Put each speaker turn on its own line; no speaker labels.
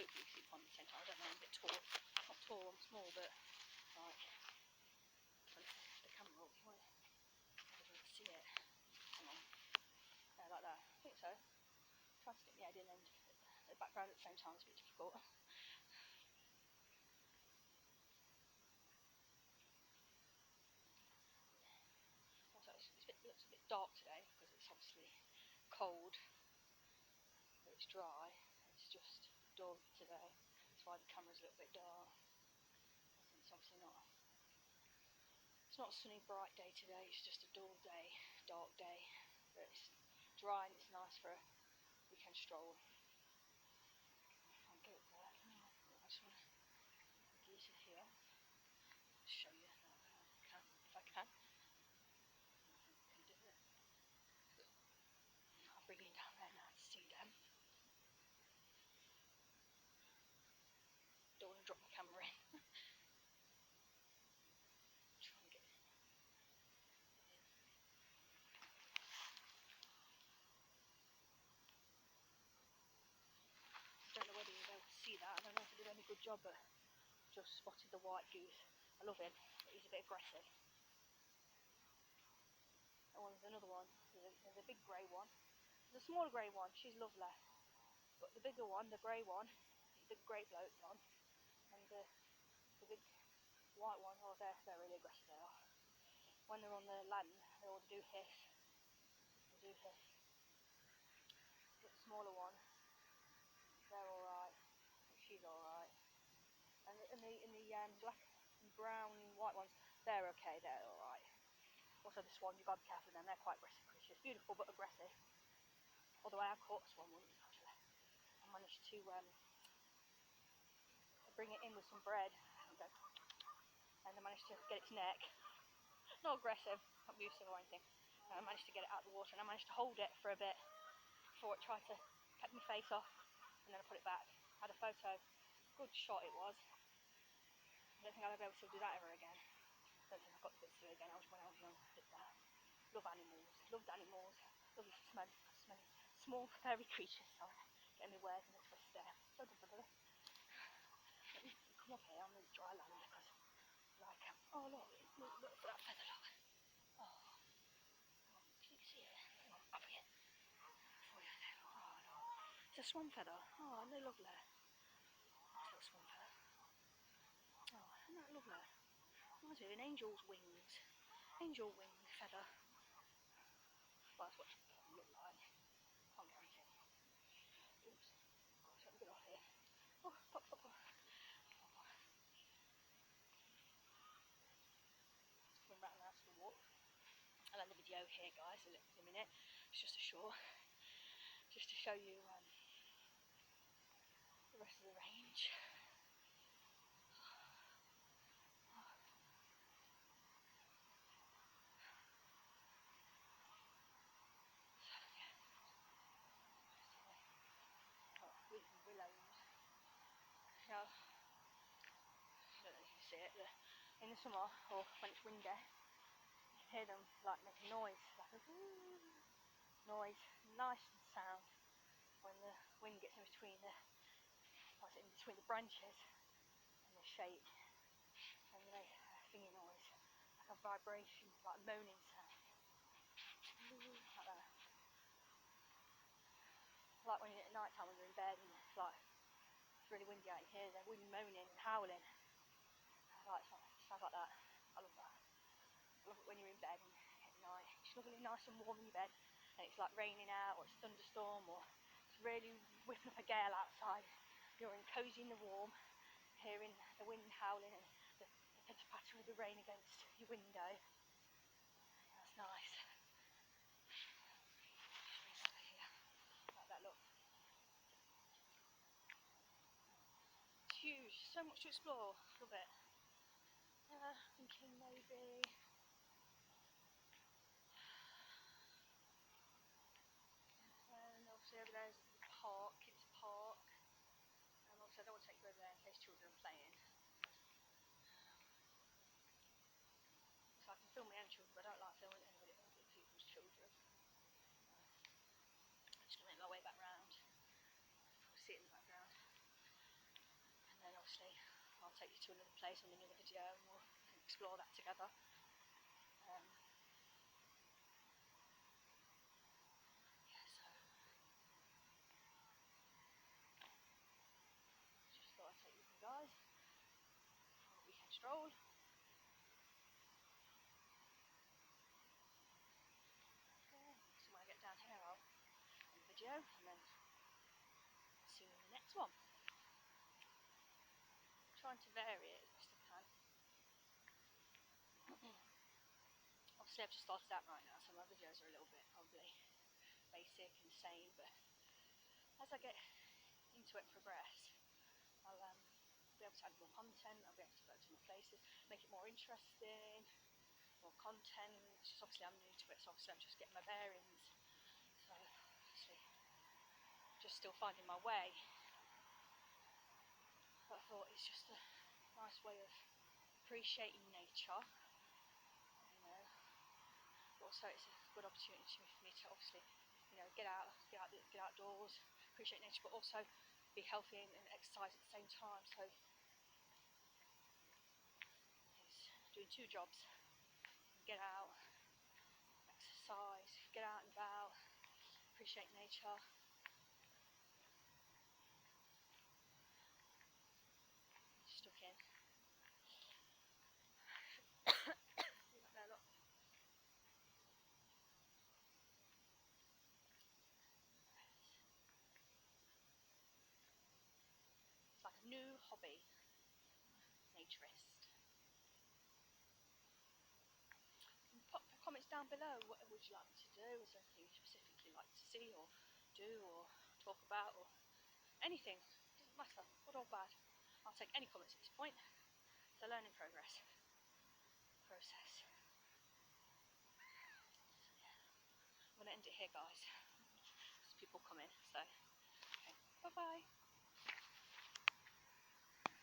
hopefully see the pond at the same time. I don't know, I'm a bit tall. Not tall, I'm small, but like the camera up, you won't be able to see it. Hang on. Yeah, like that. I think so. Try to stick my head in and the background at the same time is a bit difficult. Also, it looks a bit dark today because it's obviously cold, but it's dry. It's just dull today. That's why the camera's a little bit dark. It's obviously not. It's not a sunny, bright day today. It's just a dull day, dark day. But it's dry and it's nice for a weekend stroll. I can't get up there. No, I just want to get it here. Show you. No, I can, if I can. I can do it. I'll bring you down there now to see them. Don't want to drop my camera in. Try and get it in. I don't know whether you'll be able to see that. I don't know if I did any good job, but just spotted the white goose. I love him, but he's a bit aggressive. And there's another one. There's a big grey one. There's a smaller grey one. She's lovely. But the bigger one, the grey one, the grey bloke one, and the big white one, oh, they're really aggressive. They are. When they're on the land, they all do hiss. They do hiss. But the smaller one, they're alright. She's alright. And the black and brown and white ones, they're okay, they're alright. Also the swan, you've got to be careful with them, they're quite aggressive creatures. Beautiful but aggressive. Although I have caught a swan once actually. I managed to bring it in with some bread and I managed to get its neck. Not aggressive, not abusive or anything. And I managed to get it out of the water and I managed to hold it for a bit before it tried to cut my face off, and then I put it back. I had a photo. Good shot it was. I don't think I'll ever be able to do that ever again. I don't think I've got the bits to do it again. When I was young, I did that. Love animals. Loved animals. Lovely smelly, small furry creatures. Sorry, getting me wares in a twist there. So lovely. Let me come up here on the dry land because like oh look for that feather, look. Oh, can you see it? Hang on, up here. Oh yeah, there. Oh no. It's a swan feather. Oh, they're lovely. Nice little swan feather. Oh, isn't that lovely? Reminds me of an angel's wings. Angel wing feather. Well, that's what it look like. Can't guarantee. Oops. Gosh, let me get off here. Oh, pop. Coming round now to the walk. I'll end the video here, guys, in a minute. It's just a short. Just to show you the rest of the range. Willows. Now, I don't know if you see it, but in the summer or when it's windy, you hear them like making noise, like a noise, nice sound when the wind gets in between the branches and they shake and they make a thingy noise, like a vibration, like a moaning sound, like that. Like when at night time when you're in bed and it's like it's really windy out, you hear the wind moaning and howling. Like sounds like that. I love that. I love it when you're in bed and at night it's lovely, nice and warm in your bed and it's like raining out or it's thunderstorm or it's really whipping up a gale outside. You're cozy in the warm, hearing the wind howling and the pitter-patter of the rain against your window. That's nice. Like that, look. It's huge, so much to explore. Love it. Thinking maybe. And obviously over there is the park, Kids Park. And also I don't want to take you over there in case children are playing. So I can film my own children, but I don't like filming anybody other people's children. I'm just going to make my way back round. You'll see it in the background. obviously I'll take you to another place on another video and we'll explore that together. Yeah, so just thought I'd take you with me guys for a weekend stroll. Yeah, so when I get down here I'll end the video and then see you in the next one. I'm trying to vary it as best I can. Obviously I've just started out right now, so my videos are a little bit probably basic and same, but as I get into it and progress, I'll be able to add more content, I'll be able to go to more places, make it more interesting, more content. It's just obviously I'm new to it, so obviously I'm just getting my bearings, so obviously just still finding my way. But I thought it's just a nice way of appreciating nature, you know. Also it's a good opportunity for me to obviously, you know, get outdoors, appreciate nature, but also be healthy and exercise at the same time. So it's doing two jobs: get out, exercise, get out and about, appreciate nature. Stuck in. There, look. It's like a new hobby, naturist. And pop comments down below. What would you like me to do? Is there anything you specifically like to see or do or talk about or anything? Doesn't matter, good or bad. I'll take any comments at this point. It's a learning process. I'm going to end it here, guys. There's people coming, so okay. Bye bye.